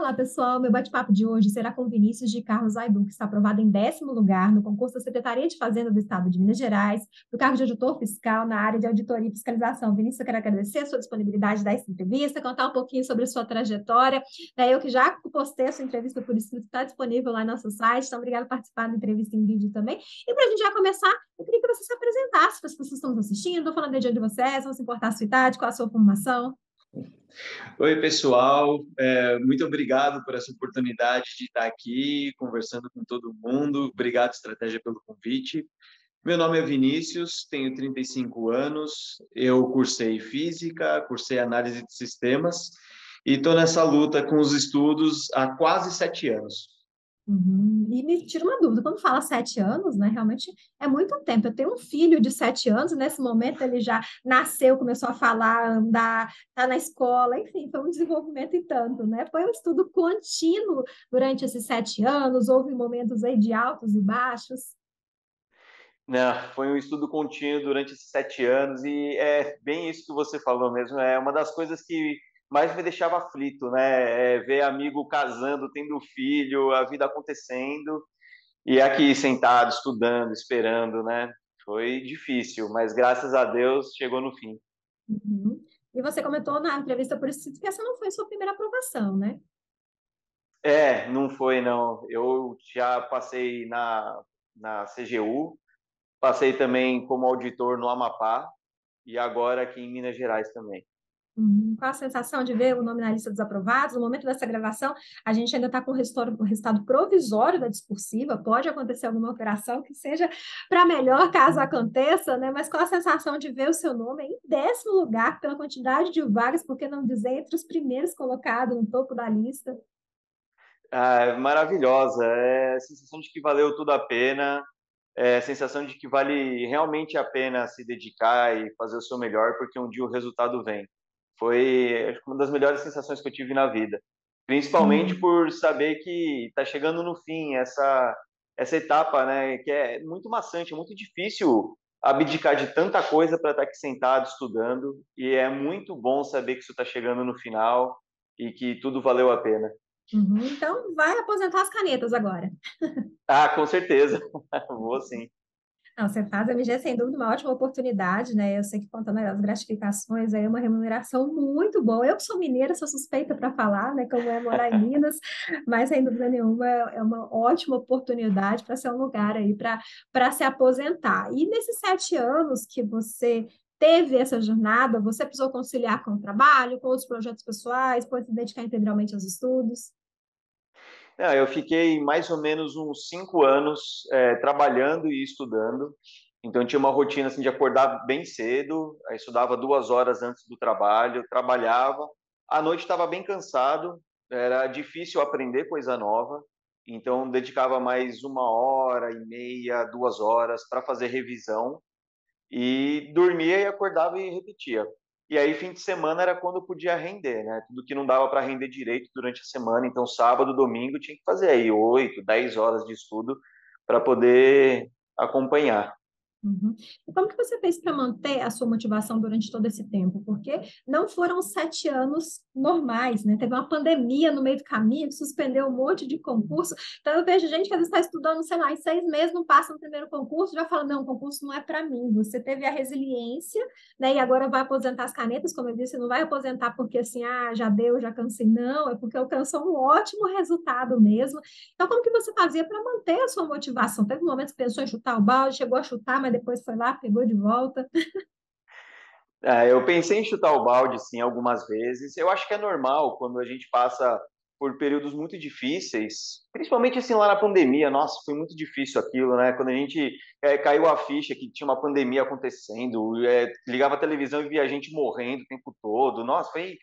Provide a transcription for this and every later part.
Olá, pessoal. Meu bate-papo de hoje será com Vinícius de Carlos Aidu, que está aprovado em 10º lugar no concurso da Secretaria de Fazenda do Estado de Minas Gerais, do cargo de auditor fiscal na área de auditoria e fiscalização. Vinícius, eu quero agradecer a sua disponibilidade da entrevista, contar um pouquinho sobre a sua trajetória. Eu que já postei a sua entrevista por escrito, está disponível lá no nosso site, então obrigada por participar da entrevista em vídeo também. E para a gente já começar, eu queria que você se apresentasse para as pessoas que estão nos assistindo, falando de onde você é, se não se importar a sua idade, qual a sua formação. Oi, pessoal. Muito obrigado por essa oportunidade de estar aqui conversando com todo mundo. Obrigado, Estratégia, pelo convite. Meu nome é Vinícius, tenho 35 anos. Eu cursei Física, cursei Análise de Sistemas e estou nessa luta com os estudos há quase 7 anos. Uhum. E me tira uma dúvida, quando fala 7 anos, né, realmente é muito tempo. Eu tenho um filho de 7 anos, e nesse momento ele já nasceu, começou a falar, andar, está na escola, enfim, foi um desenvolvimento e tanto, né? Foi um estudo contínuo durante esses 7 anos, houve momentos aí de altos e baixos. Não, foi um estudo contínuo durante esses 7 anos e é bem isso que você falou mesmo. É uma das coisas que mais me deixava aflito, né? Ver amigo casando, tendo filho, a vida acontecendo e aqui sentado, estudando, esperando, né? Foi difícil, mas graças a Deus chegou no fim. Uhum. E você comentou na entrevista por isso que essa não foi sua primeira aprovação, né? Não foi não. Eu já passei na CGU, passei também como auditor no Amapá e agora aqui em Minas Gerais também. Uhum. Qual a sensação de ver o nome na lista dos aprovados? No momento dessa gravação, a gente ainda está com o resultado provisório da discursiva, pode acontecer alguma alteração que seja para melhor, caso aconteça, né? Mas qual a sensação de ver o seu nome em 10º lugar, pela quantidade de vagas, por que não dizer entre os primeiros colocados no topo da lista? Maravilhosa, é a sensação de que valeu tudo a pena, é a sensação de que vale realmente a pena se dedicar e fazer o seu melhor, porque um dia o resultado vem. Foi acho que uma das melhores sensações que eu tive na vida, principalmente Uhum. por saber que está chegando no fim essa etapa, né, que é muito maçante, é muito difícil abdicar de tanta coisa para estar aqui sentado estudando, e é muito bom saber que isso está chegando no final e que tudo valeu a pena. Uhum. Então, vai aposentar as canetas agora. Ah, com certeza. Vou sim. Não, você faz a MG, sem dúvida, uma ótima oportunidade, né? Eu sei que contando as gratificações, aí é uma remuneração muito boa. Eu que sou mineira, sou suspeita para falar, né? Como é morar em Minas, mas sem dúvida nenhuma é uma ótima oportunidade para ser um lugar aí para se aposentar. E nesses 7 anos que você teve essa jornada, você precisou conciliar com o trabalho, com os projetos pessoais, pode se dedicar integralmente aos estudos? Eu fiquei mais ou menos uns 5 anos trabalhando e estudando. Então, eu tinha uma rotina assim, de acordar bem cedo, aí estudava 2 horas antes do trabalho, trabalhava. À noite estava bem cansado, era difícil aprender coisa nova. Então, dedicava mais 1 hora e meia, 2 horas para fazer revisão e dormia e acordava e repetia. E aí, fim de semana era quando eu podia render, né? Tudo que não dava para render direito durante a semana. Então, sábado, domingo, tinha que fazer aí 8, 10 horas de estudo para poder acompanhar. Uhum. E como que você fez para manter a sua motivação durante todo esse tempo? Porque não foram 7 anos normais, né? Teve uma pandemia no meio do caminho que suspendeu um monte de concurso. Então, eu vejo gente que às vezes está estudando, sei lá, em 6 meses, não passa no primeiro concurso, já fala, não, o concurso não é para mim. Você teve a resiliência, né? E agora vai aposentar as canetas, como eu disse, não vai aposentar porque assim, já deu, já cansei. Não, é porque alcançou um ótimo resultado mesmo. Então, como que você fazia para manter a sua motivação? Teve um momento que pensou em chutar o balde, chegou a chutar, mas depois foi lá, pegou de volta. Eu pensei em chutar o balde, sim, algumas vezes. Eu acho que é normal quando a gente passa por períodos muito difíceis, principalmente assim lá na pandemia. Nossa, foi muito difícil aquilo, né? Quando a gente caiu a ficha que tinha uma pandemia acontecendo, ligava a televisão e via gente morrendo o tempo todo. Nossa, foi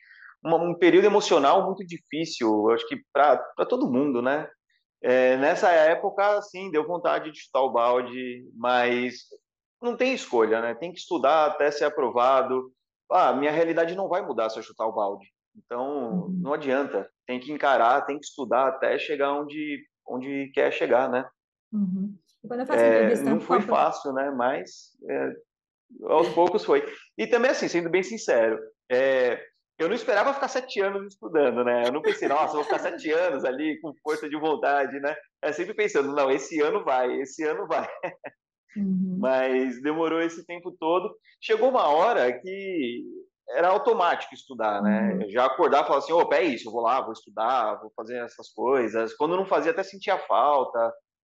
um período emocional muito difícil, eu acho que para todo mundo, né? Nessa época, sim, deu vontade de chutar o balde, mas não tem escolha, né? Tem que estudar até ser aprovado. Minha realidade não vai mudar se eu chutar o balde. Então, não Uhum, adianta. Tem que encarar, tem que estudar até chegar onde quer chegar, né? uhum. E quando eu faço entrevista Não foi fácil, né? Mas aos poucos foi. E também, assim, sendo bem sincero, é, Eu não esperava ficar 7 anos estudando, né? Eu não pensei, nossa, eu vou ficar 7 anos ali com força de vontade, né? Eu sempre pensando, não, esse ano vai, esse ano vai. Uhum, Mas demorou esse tempo todo. Chegou uma hora que era automático estudar, né? uhum. Eu já acordava e falava assim, opa, é isso, eu vou lá, vou estudar, vou fazer essas coisas. Quando não fazia, até sentia falta.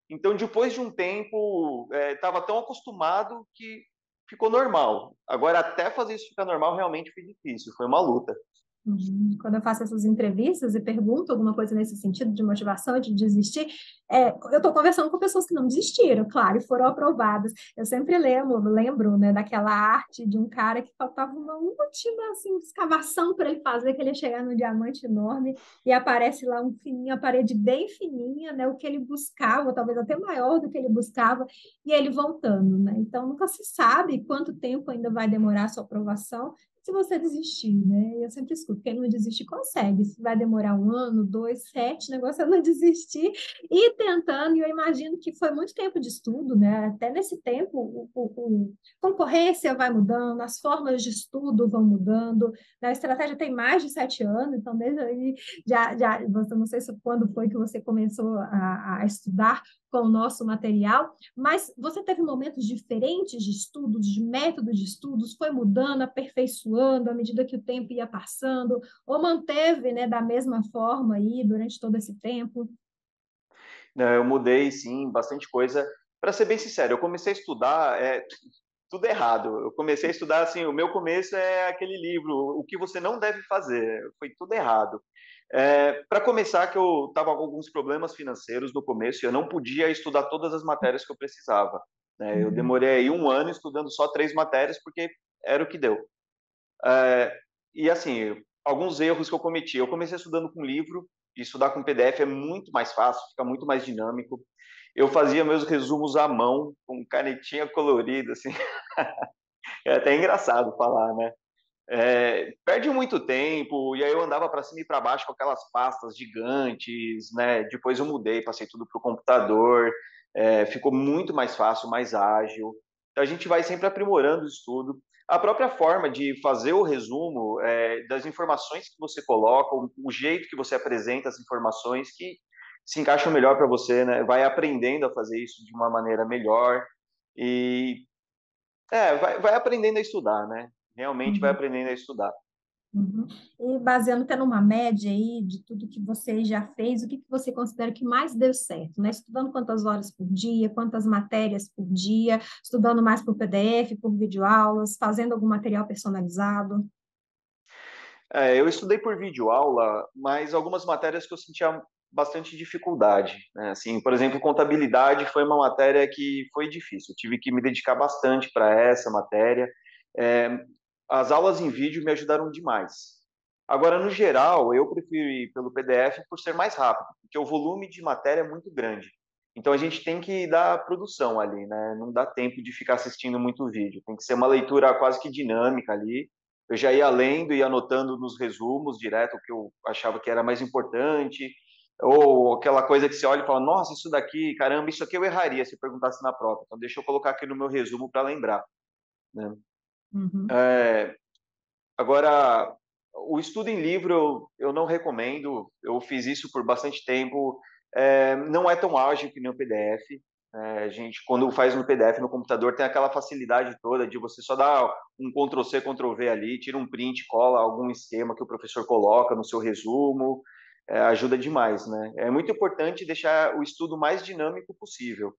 Então, depois de um tempo, estava tão acostumado que ficou normal. Agora, até fazer isso ficar normal, realmente foi difícil, foi uma luta. Uhum. Quando eu faço essas entrevistas e pergunto alguma coisa nesse sentido de motivação, de desistir, eu estou conversando com pessoas que não desistiram, claro, e foram aprovadas. Eu sempre lembro, né, daquela arte de um cara que faltava uma última assim, escavação para ele fazer, que ele ia chegar num diamante enorme e aparece lá um fininho, a parede bem fininha, né, o que ele buscava, talvez até maior do que ele buscava, e ele voltando, né? Então nunca se sabe quanto tempo ainda vai demorar a sua aprovação se você desistir, né? Eu sempre escuto, quem não desiste consegue. Se vai demorar 1 ano, 2, 7, o negócio é não desistir e ir tentando. E eu imagino que foi muito tempo de estudo, né? Até nesse tempo, concorrência vai mudando, as formas de estudo vão mudando, né? A estratégia tem mais de 7 anos, então desde aí você não sei se quando foi que você começou a estudar com o nosso material, mas você teve momentos diferentes de estudos, de método de estudos, foi mudando, aperfeiçoando à medida que o tempo ia passando, ou manteve, né, da mesma forma aí durante todo esse tempo? Né, eu mudei, sim, bastante coisa. Para ser bem sincero, eu comecei a estudar tudo errado. Eu comecei a estudar assim, o meu começo é aquele livro, O que você não deve fazer. Foi tudo errado. Para começar, que eu estava com alguns problemas financeiros no começo e eu não podia estudar todas as matérias que eu precisava, né? Eu Uhum, demorei aí 1 ano estudando só 3 matérias porque era o que deu. É, e assim, alguns erros que eu cometi. Eu comecei estudando com livro, e estudar com PDF é muito mais fácil, fica muito mais dinâmico. Eu fazia meus resumos à mão, com canetinha colorida, assim. É até engraçado falar, né? Perde muito tempo, e aí eu andava para cima e para baixo com aquelas pastas gigantes, né? Depois eu mudei, passei tudo para o computador, ficou muito mais fácil, mais ágil. Então a gente vai sempre aprimorando o estudo. A própria forma de fazer o resumo das informações que você coloca, o jeito que você apresenta as informações que se encaixam melhor para você, né? Vai aprendendo a fazer isso de uma maneira melhor e vai aprendendo a estudar, né? Realmente vai uhum. aprendendo a estudar. Uhum. E baseando até numa média aí de tudo que você já fez, o que que você considera que mais deu certo, né? Estudando quantas horas por dia, quantas matérias por dia, estudando mais por PDF, por videoaulas, fazendo algum material personalizado? Eu estudei por videoaula, mas algumas matérias que eu sentia bastante dificuldade, né? Assim, por exemplo, contabilidade foi uma matéria que foi difícil. Eu tive que me dedicar bastante para essa matéria. É, as aulas em vídeo me ajudaram demais. Agora, no geral, eu prefiro ir pelo PDF por ser mais rápido, porque o volume de matéria é muito grande. Então a gente tem que dar produção ali, né? Não dá tempo de ficar assistindo muito vídeo. Tem que ser uma leitura quase que dinâmica ali. Eu já ia lendo e anotando nos resumos direto o que eu achava que era mais importante, ou aquela coisa que você olha e fala, nossa, isso daqui, caramba, isso aqui eu erraria se perguntasse na prova. Então deixa eu colocar aqui no meu resumo para lembrar, né? Uhum. É, Agora, o estudo em livro eu não recomendo. Eu fiz isso por bastante tempo. Não é tão ágil que nem o PDF. A gente, quando faz no PDF no computador, tem aquela facilidade toda de você só dar um Ctrl+C, Ctrl+V ali, tira um print, cola algum esquema que o professor coloca no seu resumo. Ajuda demais, né? É muito importante deixar o estudo mais dinâmico possível.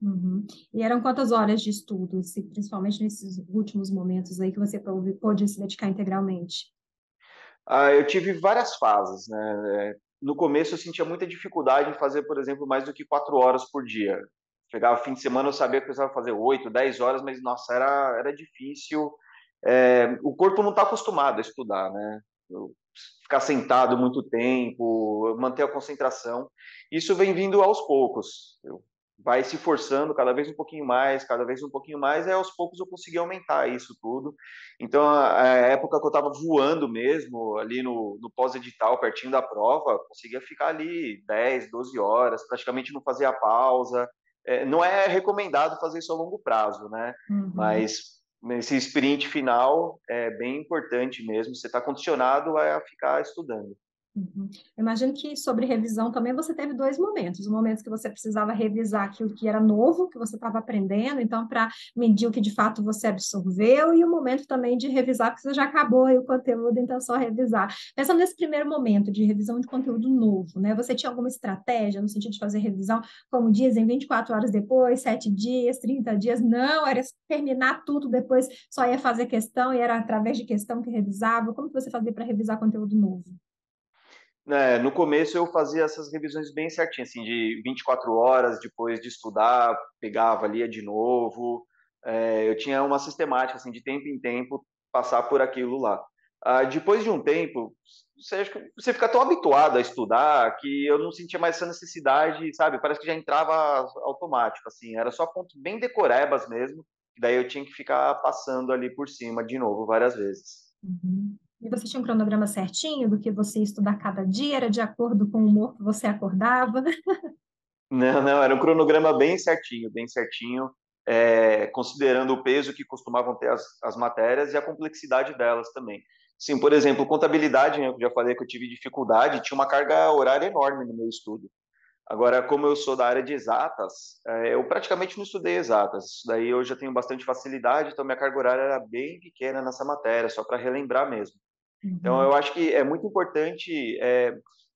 Uhum. E eram quantas horas de estudo, principalmente nesses últimos momentos aí que você pôde se dedicar integralmente? Eu tive várias fases, né? No começo eu sentia muita dificuldade em fazer, por exemplo, mais do que 4 horas por dia. Chegava fim de semana, eu sabia que eu precisava fazer 8, 10 horas, mas nossa, era difícil. O corpo não está acostumado a estudar, né? Ficar sentado muito tempo, manter a concentração. Isso vem vindo aos poucos. Vai se forçando cada vez um pouquinho mais, cada vez um pouquinho mais, e aos poucos eu consegui aumentar isso tudo. Então, a época que eu estava voando mesmo, ali no pós-edital, pertinho da prova, conseguia ficar ali 10, 12 horas, praticamente não fazia pausa. Não é recomendado fazer isso a longo prazo, né? Uhum. Mas esse sprint final é bem importante mesmo. Você está condicionado a ficar estudando. Uhum. Eu imagino que sobre revisão também você teve dois momentos. O momento que você precisava revisar aquilo que era novo, que você estava aprendendo, então, para medir o que de fato você absorveu, e o momento também de revisar, porque você já acabou aí o conteúdo, então é só revisar. Pensando nesse primeiro momento de revisão de conteúdo novo, né? Você tinha alguma estratégia no sentido de fazer revisão, como dizem, 24 horas depois, 7 dias, 30 dias? Não, era terminar tudo depois, só ia fazer questão, e era através de questão que revisava. Como que você fazia para revisar conteúdo novo? No começo eu fazia essas revisões bem certinhas, assim, de 24 horas depois de estudar, pegava, lia de novo. Eu tinha uma sistemática, assim, de tempo em tempo, passar por aquilo lá. Depois de um tempo, acha que você fica tão habituado a estudar que eu não sentia mais essa necessidade, sabe? Parece que já entrava automático, assim, era só pontos bem decorebas mesmo, daí eu tinha que ficar passando ali por cima de novo várias vezes. Uhum. E você tinha um cronograma certinho do que você ia estudar cada dia? Era de acordo com o humor que você acordava? Não, não, era um cronograma bem certinho, considerando o peso que costumavam ter as matérias e a complexidade delas também. Sim, por exemplo, contabilidade, né, eu já falei que eu tive dificuldade, tinha uma carga horária enorme no meu estudo. Agora, como eu sou da área de exatas, eu praticamente não estudei exatas. Isso daí eu já tenho bastante facilidade, então minha carga horária era bem pequena nessa matéria, só para relembrar mesmo. Então, Uhum, eu acho que é muito importante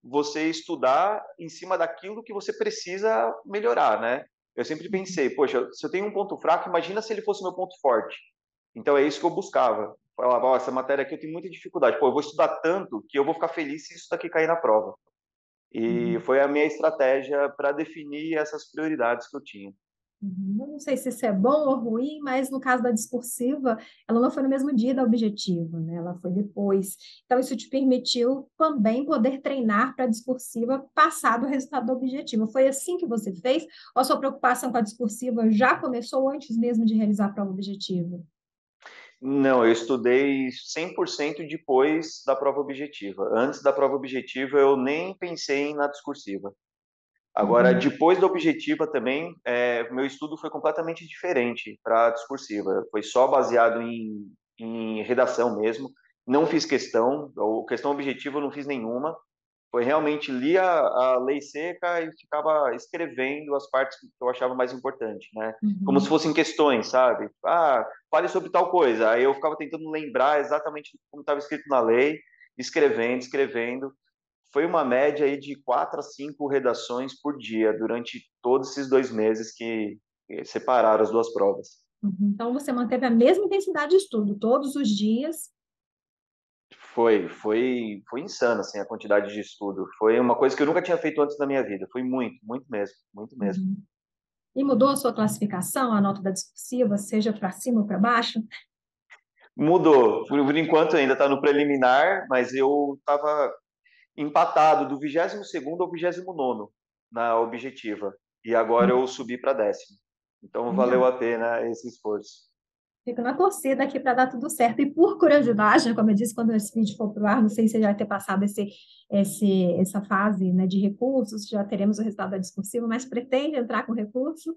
você estudar em cima daquilo que você precisa melhorar, né? Eu sempre pensei, poxa, se eu tenho um ponto fraco, imagina se ele fosse meu ponto forte. Então, é isso que eu buscava. Falava, ó, essa matéria aqui eu tenho muita dificuldade. Pô, eu vou estudar tanto que eu vou ficar feliz se isso daqui cair na prova. E uhum, foi a minha estratégia para definir essas prioridades que eu tinha. uhum. Eu não sei se isso é bom ou ruim, mas no caso da discursiva, ela não foi no mesmo dia da objetiva, né? Ela foi depois. Então, isso te permitiu também poder treinar para a discursiva passar do resultado da objetiva. Foi assim que você fez? Ou a sua preocupação com a discursiva já começou antes mesmo de realizar a prova objetiva? Não, eu estudei 100% depois da prova objetiva. Antes da prova objetiva, eu nem pensei na discursiva. Agora, Uhum. depois da objetiva também, meu estudo foi completamente diferente para a discursiva. Foi só baseado em redação mesmo. Não fiz questão, ou questão objetiva eu não fiz nenhuma. Foi realmente lia a lei seca e ficava escrevendo as partes que eu achava mais importante, né? Como se Uhum. fossem questões, sabe? Ah, fale sobre tal coisa. Aí eu ficava tentando lembrar exatamente como estava escrito na lei, escrevendo, escrevendo. Foi uma média aí de 4 a 5 redações por dia durante todos esses 2 meses que separaram as duas provas. Uhum. Então, você manteve a mesma intensidade de estudo todos os dias. Foi insano, assim, a quantidade de estudo. Foi uma coisa que eu nunca tinha feito antes na minha vida. Foi muito, muito mesmo, muito mesmo. Uhum. E mudou a sua classificação, a nota da discursiva, seja para cima ou para baixo? Mudou. Por enquanto ainda está no preliminar, mas eu estava empatado do 22º ao 29º na objetiva. E agora eu subi para 10º. Então valeu Então, a pena esse esforço. fico na torcida aqui para dar tudo certo. E por curiosidade, né, como eu disse, quando esse vídeo for para o ar, não sei se já vai ter passado essa fase, né, de recursos, já teremos o resultado da discursiva, mas pretende entrar com recurso?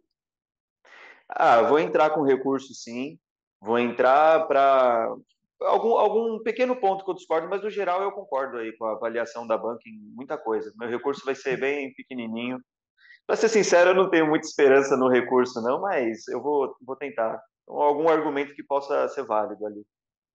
Vou entrar com recurso, sim. Vou entrar para algum pequeno ponto que eu discordo, mas no geral eu concordo aí com a avaliação da banca em muita coisa. Meu recurso vai ser bem pequenininho. Para ser sincero, eu não tenho muita esperança no recurso, não, mas eu vou tentar. Então, algum argumento que possa ser válido ali.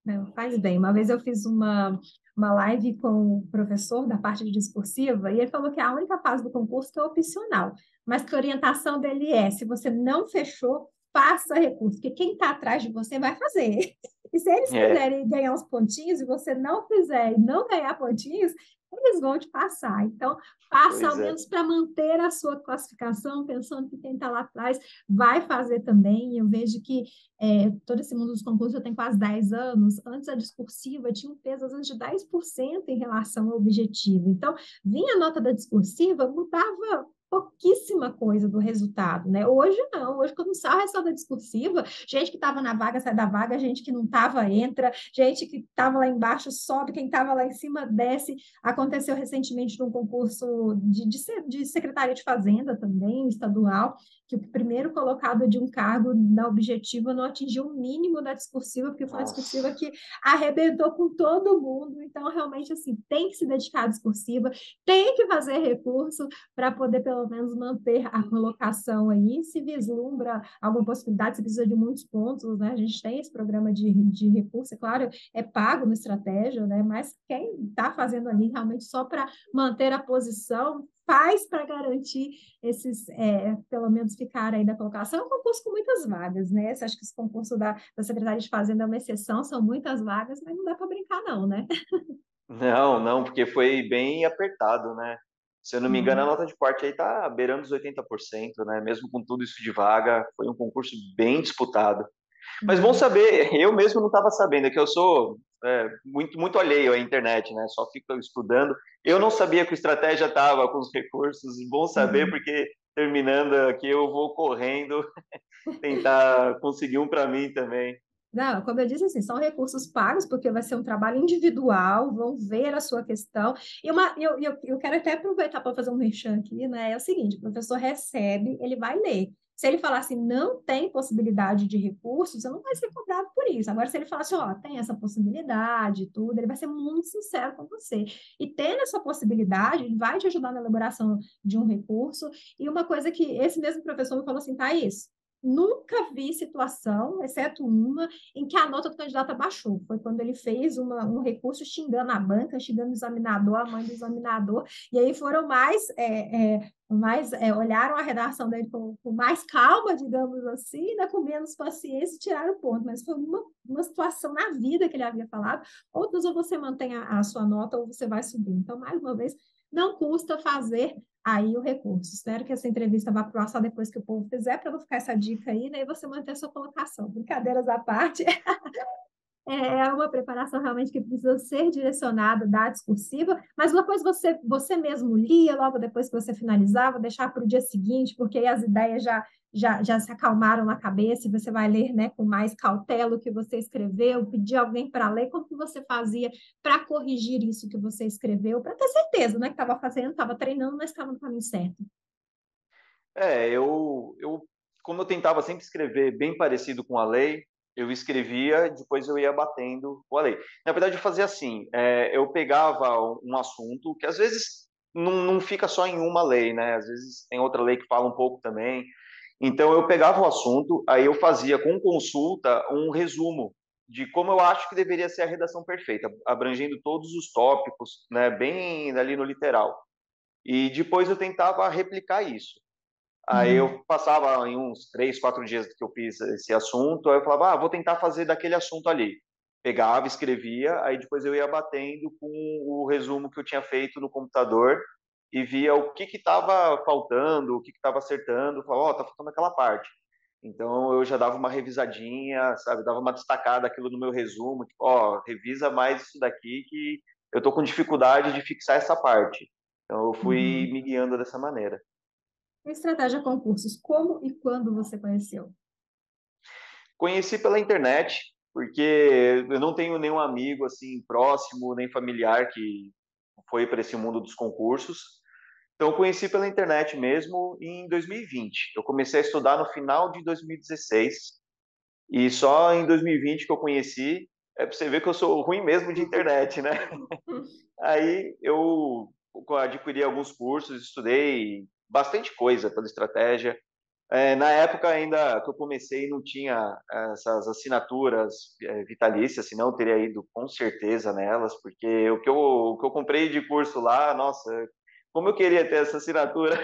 Não, faz bem. Uma vez eu fiz uma live com o professor da parte de discursiva e ele falou que a única fase do concurso que é opcional, mas que a orientação dele é, se você não fechou, faça recurso, porque quem está atrás de você vai fazer. E se eles É, quiserem ganhar uns pontinhos e você não fizer e não ganhar pontinhos, eles vão te passar. Então, faça ao pois é. menos para manter a sua classificação, pensando que quem está lá atrás vai fazer também. Eu vejo que todo esse mundo dos concursos já tem quase 10 anos. Antes a discursiva tinha um peso, às vezes, de 10% em relação ao objetivo. Então, vinha a nota da discursiva, mudava pouquíssima coisa do resultado, né? Hoje não, hoje quando sai o resultado da discursiva, gente que estava na vaga sai da vaga, gente que não estava entra, gente que estava lá embaixo sobe, quem estava lá em cima desce. Aconteceu recentemente num concurso de Secretaria de Fazenda também, estadual, que o primeiro colocado de um cargo da objetiva não atingiu o mínimo da discursiva, porque foi uma discursiva Nossa. que arrebentou com todo mundo. Então, realmente, assim, tem que se dedicar à discursiva, tem que fazer recurso para poder, pelo menos, manter a colocação aí. Se vislumbra alguma possibilidade, se precisa de muitos pontos, né? A gente tem esse programa de recurso, é claro, é pago no estratégia, né? Mas quem está fazendo ali realmente só para manter a posição, faz para garantir esses, pelo menos, ficar aí da colocação. É um concurso com muitas vagas, né? Você acha que esse concurso da Secretaria de Fazenda é uma exceção, são muitas vagas, mas não dá para brincar, não, né? Não, não, porque foi bem apertado, né? Se eu não me engano, a Uhum. nota de corte aí tá beirando os 80%, né? Mesmo com tudo isso de vaga, foi um concurso bem disputado. Mas bom Uhum. saber, eu mesmo não estava sabendo, é que eu sou muito alheio à internet, né? Só fico estudando. Eu não sabia que o Estratégia estava com os recursos, bom saber, Uhum. porque terminando aqui eu vou correndo tentar conseguir um para mim também. Não, como eu disse, assim, são recursos pagos, porque vai ser um trabalho individual, vão ver a sua questão. E eu quero até aproveitar para fazer um merchan aqui, né? É o seguinte, o professor recebe, ele vai ler. Se ele falar assim, não tem possibilidade de recursos, você não vai ser cobrado por isso. Agora, se ele falar assim, ó, tem essa possibilidade, tudo, ele vai ser muito sincero com você. E tendo essa possibilidade, ele vai te ajudar na elaboração de um recurso. E uma coisa que esse mesmo professor me falou assim, Thaís, nunca vi situação, exceto uma, em que a nota do candidato abaixou. Foi quando ele fez um recurso xingando a banca, xingando o examinador, a mãe do examinador, e aí foram olharam a redação dele com mais calma, digamos assim, ainda com menos paciência e tiraram o ponto. Mas foi uma situação na vida que ele havia falado. Outras, ou você mantém a sua nota, ou você vai subir. Então, mais uma vez, não custa fazer aí o recurso. Espero que essa entrevista vá para o ar só depois que o povo fizer, para não ficar essa dica aí, né? E você manter a sua colocação. Brincadeiras à parte, é uma preparação realmente que precisa ser direcionada da discursiva, mas depois você mesmo lia, logo depois que você finalizava, deixar para o dia seguinte, porque aí as ideias já se acalmaram na cabeça e você vai ler, né, com mais cautela o que você escreveu, pedir alguém para ler, como que você fazia para corrigir isso que você escreveu, para ter certeza, né, que estava fazendo, estava treinando, mas estava no caminho certo. Como eu tentava sempre escrever bem parecido com a lei, eu escrevia, depois eu ia batendo com a lei. Na verdade, eu fazia assim, eu pegava um assunto, que às vezes não fica só em uma lei, né? Às vezes tem outra lei que fala um pouco também. Então, eu pegava o assunto, aí eu fazia com consulta um resumo de como eu acho que deveria ser a redação perfeita, abrangendo todos os tópicos, né, bem ali no literal. E depois eu tentava replicar isso. Aí Uhum. eu passava em uns 3, 4 dias que eu fiz esse assunto, aí eu falava, vou tentar fazer daquele assunto ali. Pegava, escrevia, aí depois eu ia batendo com o resumo que eu tinha feito no computador e via o que estava faltando, o que estava acertando, falava, tá faltando aquela parte. Então eu já dava uma revisadinha, sabe, dava uma destacada aquilo no meu resumo, tipo, revisa mais isso daqui que eu tô com dificuldade de fixar essa parte. Então eu fui Uhum. me guiando dessa maneira. Estratégia concursos, como e quando você conheceu? Conheci pela internet, porque eu não tenho nenhum amigo assim próximo, nem familiar que foi para esse mundo dos concursos. Então, eu conheci pela internet mesmo em 2020. Eu comecei a estudar no final de 2016 e só em 2020 que eu conheci. É para você ver que eu sou ruim mesmo de internet, né? Aí eu adquiri alguns cursos, estudei bastante coisa pela estratégia. Na época ainda que eu comecei não tinha essas assinaturas vitalícias, senão eu teria ido com certeza nelas, porque o que eu comprei de curso lá, nossa, como eu queria ter essa assinatura.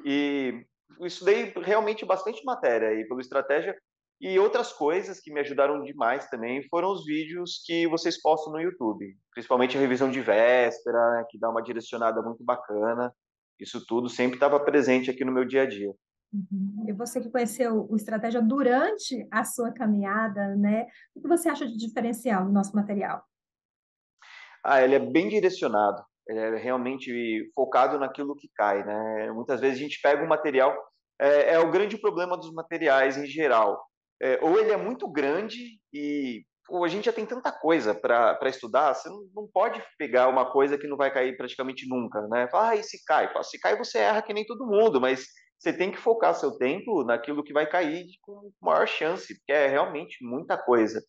E eu estudei realmente bastante matéria aí pela estratégia e outras coisas que me ajudaram demais também foram os vídeos que vocês postam no YouTube, principalmente a revisão de véspera, né, que dá uma direcionada muito bacana. Isso tudo sempre estava presente aqui no meu dia a dia. Uhum. E você que conheceu o Estratégia durante a sua caminhada, né? O que você acha de diferencial no nosso material? Ele é bem direcionado. é realmente focado naquilo que cai, né? Muitas vezes a gente pega um material, é o grande problema dos materiais em geral. Ou ele é muito grande e pô, a gente já tem tanta coisa para estudar, você não pode pegar uma coisa que não vai cair praticamente nunca, né? Fala, e se cai? Fala, se cai você erra que nem todo mundo, mas você tem que focar seu tempo naquilo que vai cair com maior chance, porque é realmente muita coisa.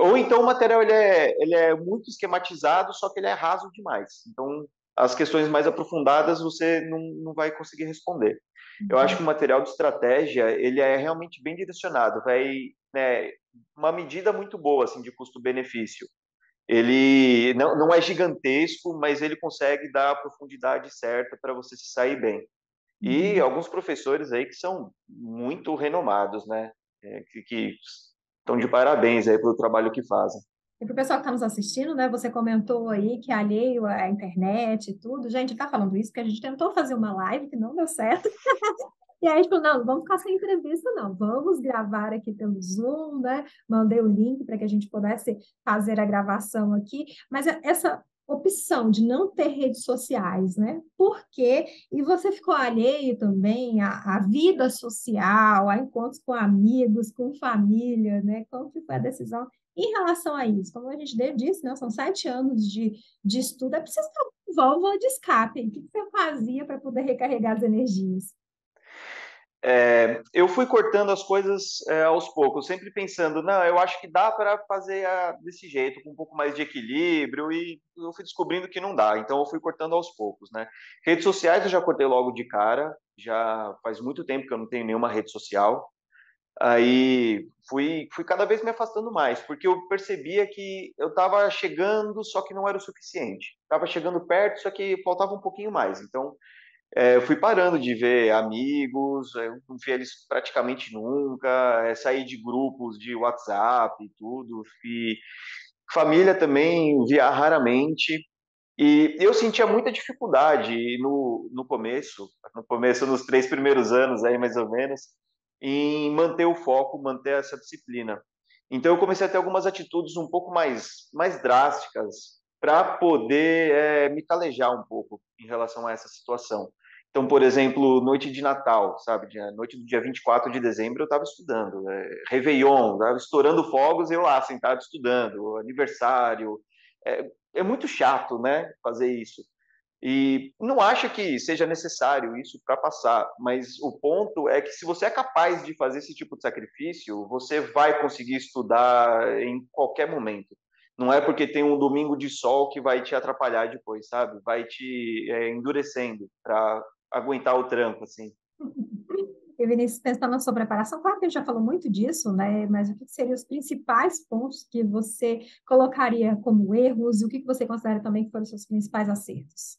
Ou então o material ele é muito esquematizado, só que ele é raso demais. Então, as questões mais aprofundadas você não vai conseguir responder. Eu acho que o material de estratégia ele é realmente bem direcionado, vai, né, uma medida muito boa assim de custo-benefício. Ele não é gigantesco, mas ele consegue dar a profundidade certa para você se sair bem. E Uhum. alguns professores aí que são muito renomados, né? Que estão de parabéns aí pelo trabalho que fazem. E para o pessoal que está nos assistindo, né? Você comentou aí que é alheio à internet e tudo. Gente, está falando isso porque a gente tentou fazer uma live que não deu certo. E aí a gente falou, não, não vamos ficar sem entrevista, não. Vamos gravar aqui pelo Zoom, né? Mandei o link para que a gente pudesse fazer a gravação aqui. Mas essa opção de não ter redes sociais, né? Por quê? E você ficou alheio também à vida social, a encontros com amigos, com família, né? Como que foi a decisão em relação a isso? Como a gente disse, né? São 7 anos de estudo, é preciso ter uma válvula de escape. O que você fazia para poder recarregar as energias? Eu fui cortando as coisas aos poucos, sempre pensando, não, eu acho que dá para fazer desse jeito, com um pouco mais de equilíbrio, e eu fui descobrindo que não dá, então eu fui cortando aos poucos, né? Redes sociais eu já cortei logo de cara, já faz muito tempo que eu não tenho nenhuma rede social, aí fui cada vez me afastando mais, porque eu percebia que eu estava chegando, só que não era o suficiente. Estava chegando perto, só que faltava um pouquinho mais. Então, eu fui parando de ver amigos, eu não via eles praticamente nunca, saí de grupos de WhatsApp e tudo, e família também via raramente. E eu sentia muita dificuldade no começo, nos 3 primeiros anos aí mais ou menos, em manter o foco, manter essa disciplina. Então eu comecei a ter algumas atitudes um pouco mais drásticas para poder me calejar um pouco em relação a essa situação. Então, por exemplo, noite de Natal, sabe? Noite do dia 24 de dezembro eu estava estudando. Réveillon, estava estourando fogos e eu lá, sentado estudando. Aniversário. É muito chato, né, fazer isso. E não acho que seja necessário isso para passar, mas o ponto é que se você é capaz de fazer esse tipo de sacrifício, você vai conseguir estudar em qualquer momento. Não é porque tem um domingo de sol que vai te atrapalhar depois, sabe? Vai te endurecendo para aguentar o tranco, assim. E Vinícius, pensando na sua preparação, claro que a gente já falou muito disso, né? Mas o que seriam os principais pontos que você colocaria como erros e o que você considera também que foram os seus principais acertos?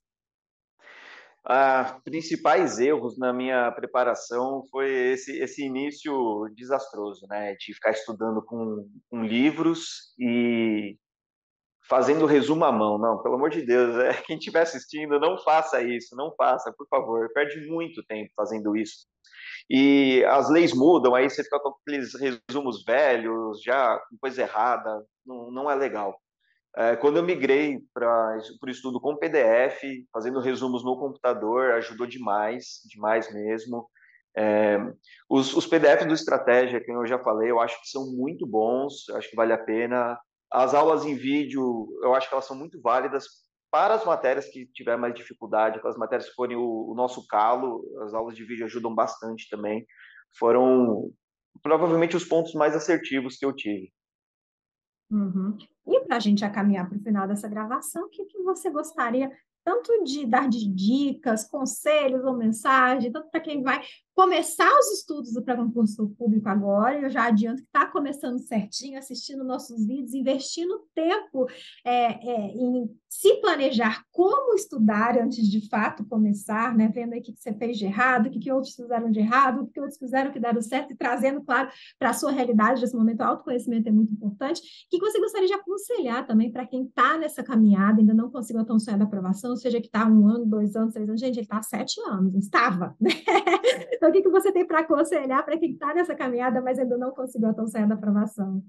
Principais erros na minha preparação foi esse início desastroso, né? De ficar estudando com livros e fazendo resumo à mão. Não, pelo amor de Deus, quem estiver assistindo, não faça isso, não faça, por favor. Perde muito tempo fazendo isso. E as leis mudam, aí você fica com aqueles resumos velhos, já com coisa errada, não é legal. Quando eu migrei para o estudo com PDF, fazendo resumos no computador, ajudou demais, demais mesmo. É, os PDFs do Estratégia, que eu já falei, eu acho que são muito bons, eu acho que vale a pena. As aulas em vídeo, eu acho que elas são muito válidas para as matérias que tiver mais dificuldade, para as matérias que forem o nosso calo, as aulas de vídeo ajudam bastante também. Foram provavelmente os pontos mais assertivos que eu tive. Uhum. E para a gente já caminhar para o final dessa gravação, o que você gostaria tanto de dar de dicas, conselhos ou mensagem, tanto para quem vai começar os estudos do pré-concurso público agora, eu já adianto que está começando certinho, assistindo nossos vídeos, investindo tempo em se planejar como estudar antes de fato começar, né? Vendo aí o que você fez de errado, o que outros fizeram de errado, o que outros fizeram que deram certo e trazendo, claro, para a sua realidade nesse momento, o autoconhecimento é muito importante. O que você gostaria de aconselhar também para quem está nessa caminhada, ainda não conseguiu a tão sonhada aprovação, seja que está 1 ano, 2 anos, 3 anos, gente, ele está há 7 anos, estava, né? Então, o que você tem para aconselhar para quem está nessa caminhada, mas ainda não conseguiu a tão sonhada aprovação?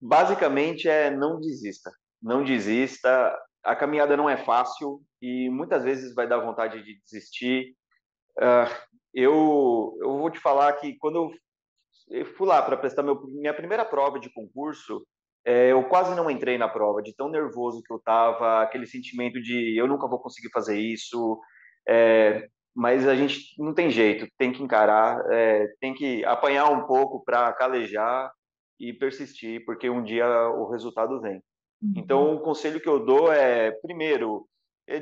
Basicamente não desista. Não desista. a caminhada não é fácil e muitas vezes vai dar vontade de desistir. Eu vou te falar que quando eu fui lá para prestar minha primeira prova de concurso, eu quase não entrei na prova, de tão nervoso que eu estava, aquele sentimento de eu nunca vou conseguir fazer isso, mas a gente não tem jeito, tem que encarar, tem que apanhar um pouco para calejar e persistir, porque um dia o resultado vem. Uhum. Então, o conselho que eu dou é, primeiro,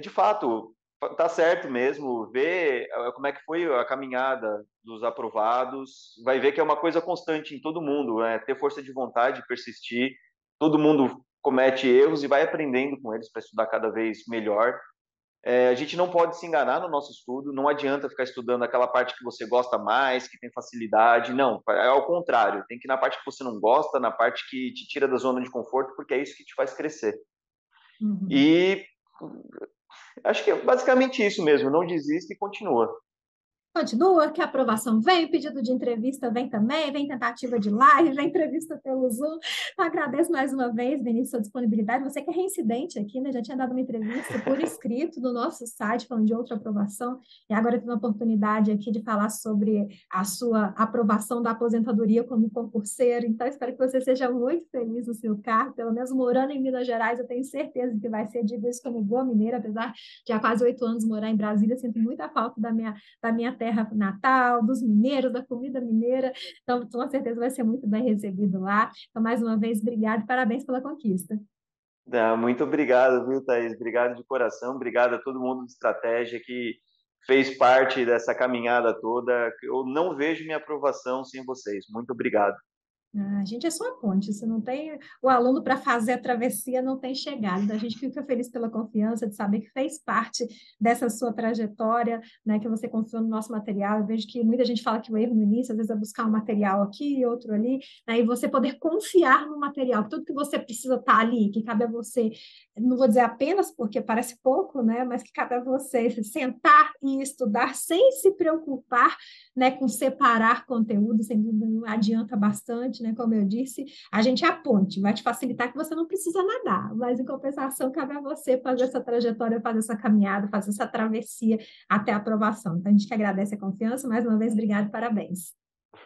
de fato, tá certo mesmo, ver como é que foi a caminhada dos aprovados, vai ver que é uma coisa constante em todo mundo, né? Ter força de vontade, persistir, todo mundo comete erros e vai aprendendo com eles para estudar cada vez melhor. A gente não pode se enganar no nosso estudo, não adianta ficar estudando aquela parte que você gosta mais, que tem facilidade, não, é ao contrário, tem que ir na parte que você não gosta, na parte que te tira da zona de conforto, porque é isso que te faz crescer. Uhum. E acho que é basicamente isso mesmo, não desista e continua. Continua, que a aprovação vem, pedido de entrevista vem também, vem tentativa de live, vem entrevista pelo Zoom. Então, agradeço mais uma vez, Vinícius, sua disponibilidade. Você que é reincidente aqui, né? Já tinha dado uma entrevista por escrito no nosso site, falando de outra aprovação, e agora tem uma oportunidade aqui de falar sobre a sua aprovação da aposentadoria como concurseiro. Então, espero que você seja muito feliz no seu cargo, pelo menos morando em Minas Gerais, eu tenho certeza que vai ser, digo isso como boa mineira, apesar de há quase 8 anos morar em Brasília, sinto muita falta da minha terra natal, dos mineiros, da comida mineira. Então, com certeza vai ser muito bem recebido lá. Então, mais uma vez, obrigado e parabéns pela conquista. Muito obrigado, viu, Thaís? Obrigado de coração, obrigado a todo mundo de estratégia que fez parte dessa caminhada toda. Eu não vejo minha aprovação sem vocês. Muito obrigado. A gente é só a ponte, se não tem o aluno para fazer a travessia, não tem chegada. Então, a gente fica feliz pela confiança de saber que fez parte dessa sua trajetória, né, que você confiou no nosso material. Eu vejo que muita gente fala que o erro no início, às vezes, é buscar um material aqui e outro ali, né, e você poder confiar no material, que tudo que você precisa estar ali, que cabe a você, não vou dizer apenas porque parece pouco, né, mas que cabe a você sentar e estudar sem se preocupar, né, com separar conteúdo, sem dúvida, adianta bastante, né, como eu disse, a gente é a ponte, vai te facilitar que você não precisa nadar, mas em compensação cabe a você fazer essa trajetória, fazer essa caminhada, fazer essa travessia até a aprovação. Então, a gente que agradece a confiança, mais uma vez, obrigado e parabéns.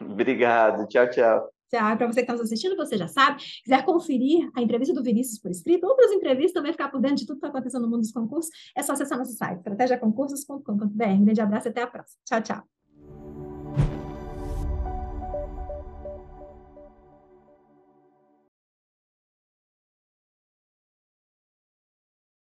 Obrigado. Tchau, tchau. Tchau, para você que está nos assistindo, você já sabe, quiser conferir a entrevista do Vinícius por escrito, outras entrevistas, também ficar por dentro de tudo que está acontecendo no mundo dos concursos, é só acessar nosso site, estratégiaconcursos.com.br. Um grande abraço e até a próxima. Tchau, tchau.